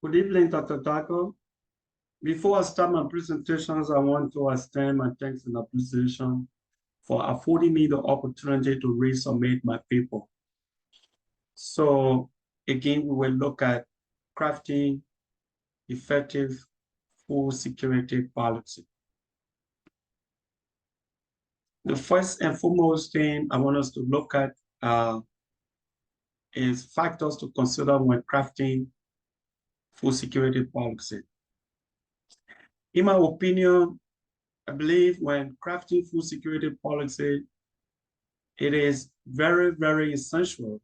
Good evening, Dr. Taco. Before I start my presentations, I want to extend my thanks and appreciation for affording me the opportunity to resubmit my paper. So again, we will look at crafting effective food security policy. The first and foremost thing I want us to look at is factors to consider when crafting food security policy. In my opinion, I believe when crafting food security policy, it is very, very essential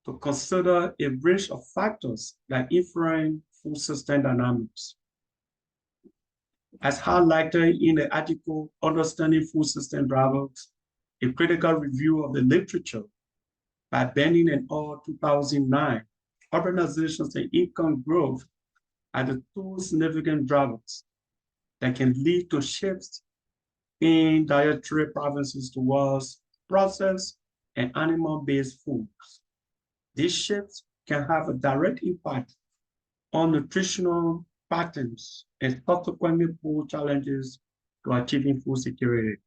to consider a range of factors that influence food system dynamics. As highlighted in the article, Understanding Food System Drivers, a critical review of the literature by Benning et al. 2009, urbanizations and income growth are the two significant drivers that can lead to shifts in dietary preferences towards processed and animal-based foods. These shifts can have a direct impact on nutritional patterns and subsequently pose challenges to achieving food security.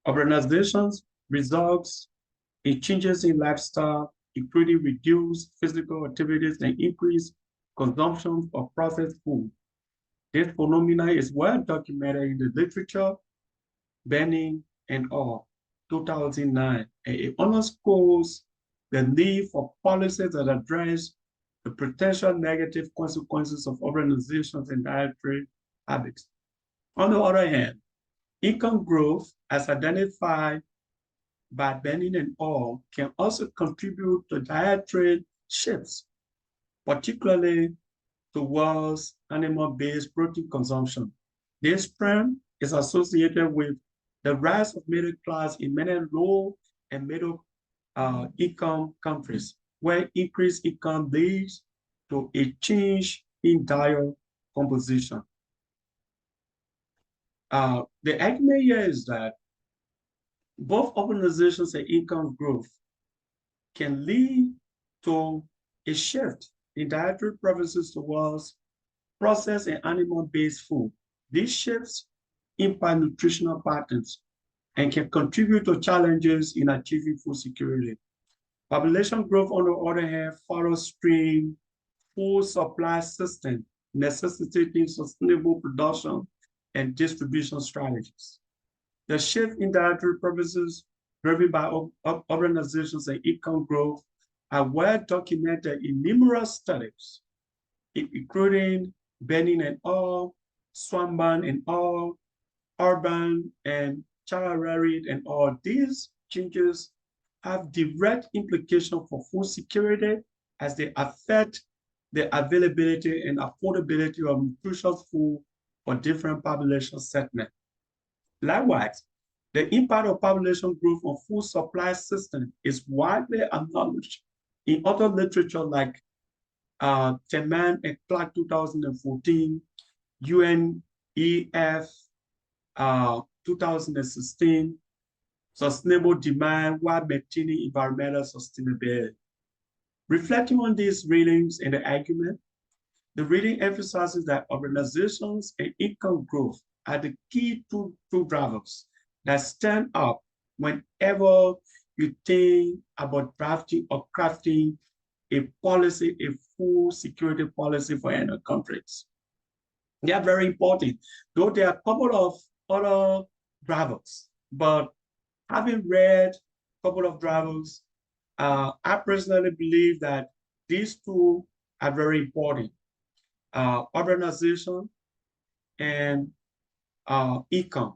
Urbanizations results in changes in lifestyle, including reduced physical activities and increased consumption of processed food. This phenomenon is well documented in the literature, Benning et al. 2009, and it underscores the need for policies that address the potential negative consequences of urbanizations and dietary habits. On the other hand, income growth, as identified by Benning et al., can also contribute to dietary shifts, particularly towards animal-based protein consumption. This trend is associated with the rise of middle class in many low and middle income countries, where increased income leads to a change in diet composition. The argument here is that both urbanizations and income growth can lead to a shift in dietary preferences towards processed and animal-based food. These shifts impact nutritional patterns and can contribute to challenges in achieving food security. Population growth, on the other hand, follows stream food supply system necessitating sustainable production and distribution strategies. The shift in dietary preferences driven by urbanizations and income growth are well documented in numerous studies, including Benning et al., Swanban et al., Urban and Charari and all. These changes have direct implications for food security as they affect the availability and affordability of nutritious food for different population segments. Likewise, the impact of population growth on food supply system is widely acknowledged in other literature like Teman and Clark 2014, UNEF 2016, Sustainable Demand while maintaining environmental sustainability. Reflecting on these readings and the argument, the reading emphasizes that urbanizations and income growth are the key two drivers that stand up whenever you think about drafting or crafting a policy, a food security policy for any countries. They are very important, though there are a couple of other drivers, but having read a couple of drivers, I personally believe that these two are very important. Urbanization and income.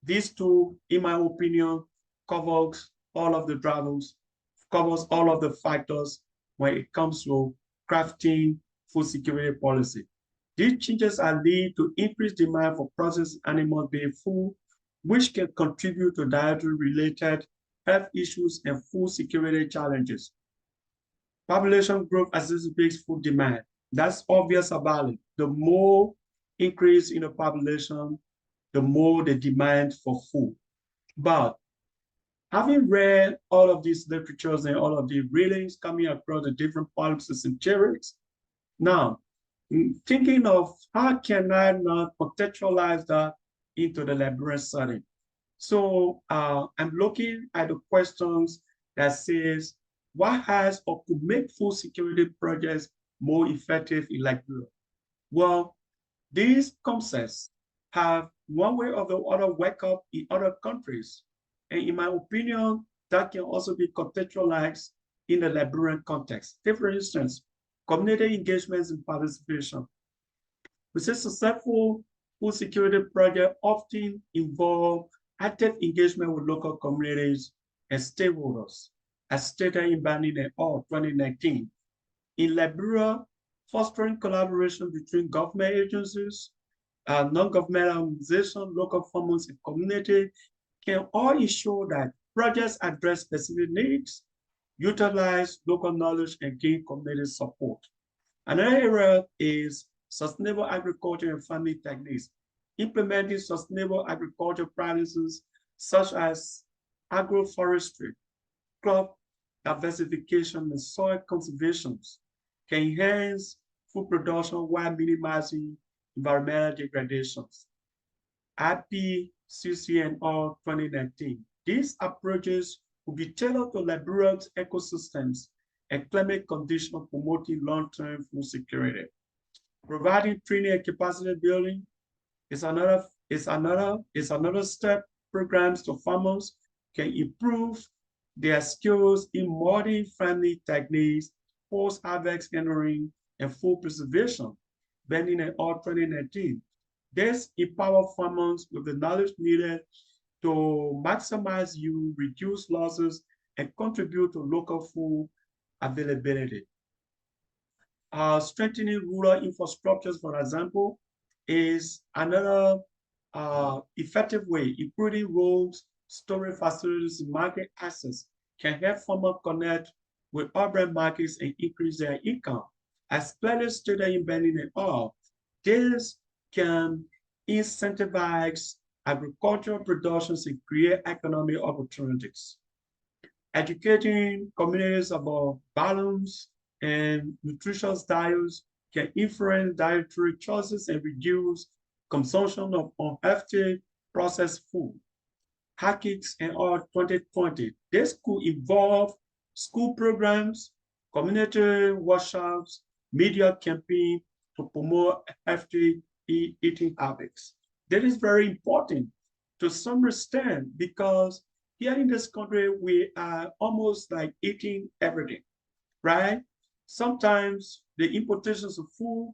These two, in my opinion, covers all of the drivers, covers all of the factors when it comes to crafting food security policy. These changes are lead to increased demand for processed animal-based food, which can contribute to dietary-related health issues and food security challenges. Population growth exacerbates food demand. That's obvious about it. The more increase in the population, the more the demand for food. But having read all of these literatures and all of the readings coming across the different policies and theories, Now, thinking of how can I not contextualize that into the librarian setting. So I'm looking at the questions that says, what has or could make food security projects more effective in Liberia? Well, these concepts have one way or the other work up in other countries. And in my opinion, that can also be contextualized in the Liberian context. Take, for instance, community engagements and participation. We say successful food security projects often involve active engagement with local communities and stakeholders, as stated in Banning et al. 2019. In Liberia, fostering collaboration between government agencies, non-governmental organizations, local farmers, and community can all ensure that projects address specific needs, utilize local knowledge, and gain community support. Another area is sustainable agriculture and farming techniques. Implementing sustainable agriculture practices such as agroforestry, crop diversification, and soil conservation can enhance food production while minimizing environmental degradations. IPCC&R 2019. These approaches will be tailored to Liberia's ecosystems and climate conditions, promoting long-term food security. Providing training and capacity building is another step. Programs to farmers can improve their skills in modern farming techniques, post-harvest handling, and food preservation. Banning et al. 2019. This empowers farmers with the knowledge needed to maximize yield, reduce losses, and contribute to local food availability. Strengthening rural infrastructures, for example, is another effective way. Improving roads, storage facilities, and market access can help farmers connect with urban markets and increase their income. As clearly stated in Banning et al., this can incentivize agricultural productions and create economic opportunities. Educating communities about balance and nutritious diets can influence dietary choices and reduce consumption of unhealthy processed food. HACCIS and all 2020. This could involve school programs, community workshops, media campaigns to promote healthy eating habits. That is very important to some extent because here in this country, we are almost like eating everything, right? Sometimes the importations of food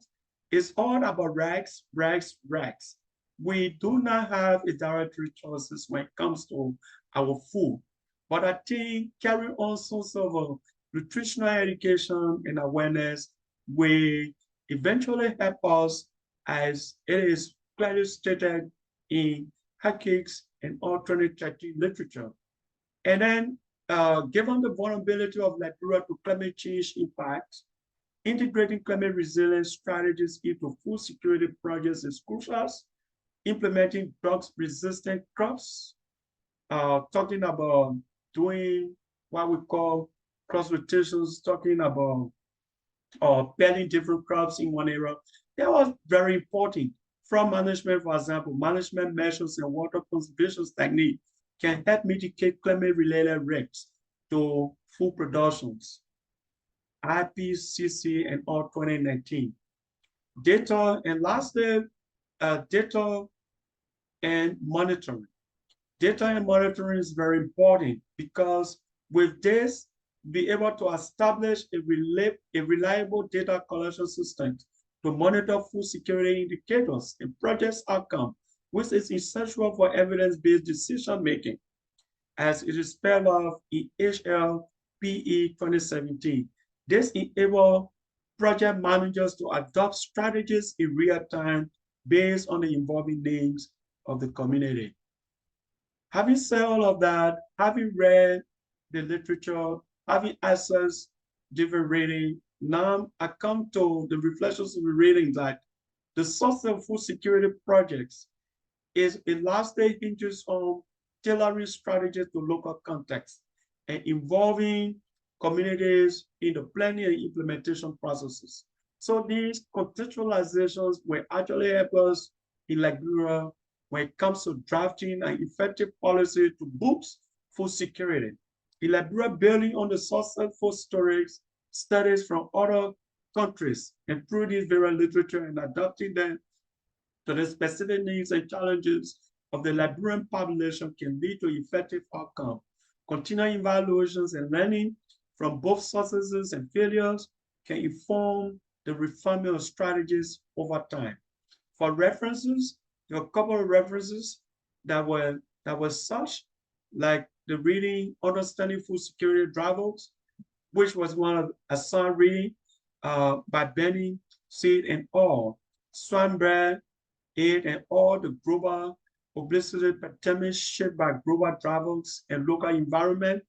is all about rags, rags, rags. We do not have a dietary choices when it comes to our food. But I think carrying on sorts of nutritional education and awareness will eventually help us, as it is clearly stated in HACCIS and alternative literature. And then, given the vulnerability of Liberia to climate change impacts, integrating climate resilience strategies into food security projects is crucial. Implementing drought-resistant crops, talking about doing what we call cross rotations, talking about planting different crops in one area. That was very important. From management, for example, management measures and water conservation techniques can help mitigate climate-related risks to food productions. IPCC and all 2019. Data, and lastly, data and monitoring. Data and monitoring is very important because with this, be able to establish a reliable data collection system to monitor food security indicators and project outcome, which is essential for evidence-based decision-making, as it is spelled out in HLPE 2017. This enables project managers to adopt strategies in real time based on the evolving needs of the community. Having said all of that, having read the literature, having accessed different reading, now I come to the reflections of the reading that the source of food security projects is a largely hinges on tailoring strategies to local context and involving communities in the planning and implementation processes. So these contextualizations will actually help us in Liberia when it comes to drafting an effective policy to boost food security. In Liberia, building on the successful stories, studies from other countries, and through this very literature and adapting them to the specific needs and challenges of the Liberian population can lead to effective outcome. Continuing evaluations and learning from both successes and failures can inform the refinement of strategies over time. For references, there are a couple of references that were such, like the reading Understanding Food Security Drivers, which was one of a son reading by Benny Seed and all. Swanberg, Aid, and all the global publicity pandemic shaped by global drivers and local environment.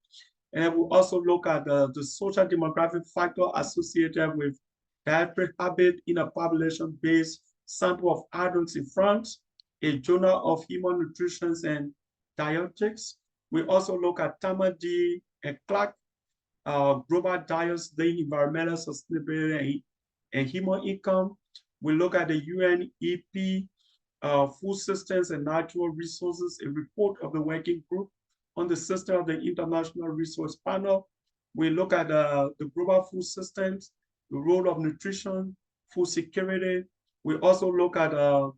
And we'll also look at the social demographic factor associated with dietary habit in a population-based sample of adults in France, a journal of human nutrition and dietetics. We also look at Tamadi and Clark, global diets, the environmental sustainability and human income. We look at the UNEP, food systems and natural resources, a report of the working group on the system of the International Resource Panel. We look at the global food systems, the role of nutrition, food security. We also look at the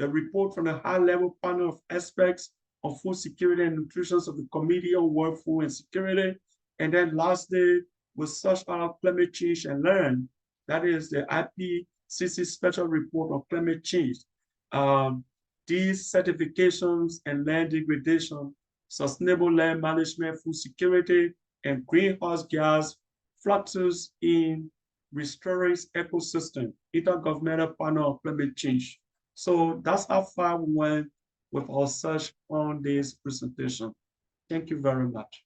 report from the high-level panel of experts on food security and nutrition of the Committee on World Food and Security. And then lastly, we search out climate change and learn. That is the IPCC special report on climate change. These certifications and land degradation, sustainable land management, food security, and greenhouse gas fluxes in restoring ecosystem, intergovernmental panel on climate change. So that's how far we went with our search on this presentation. Thank you very much.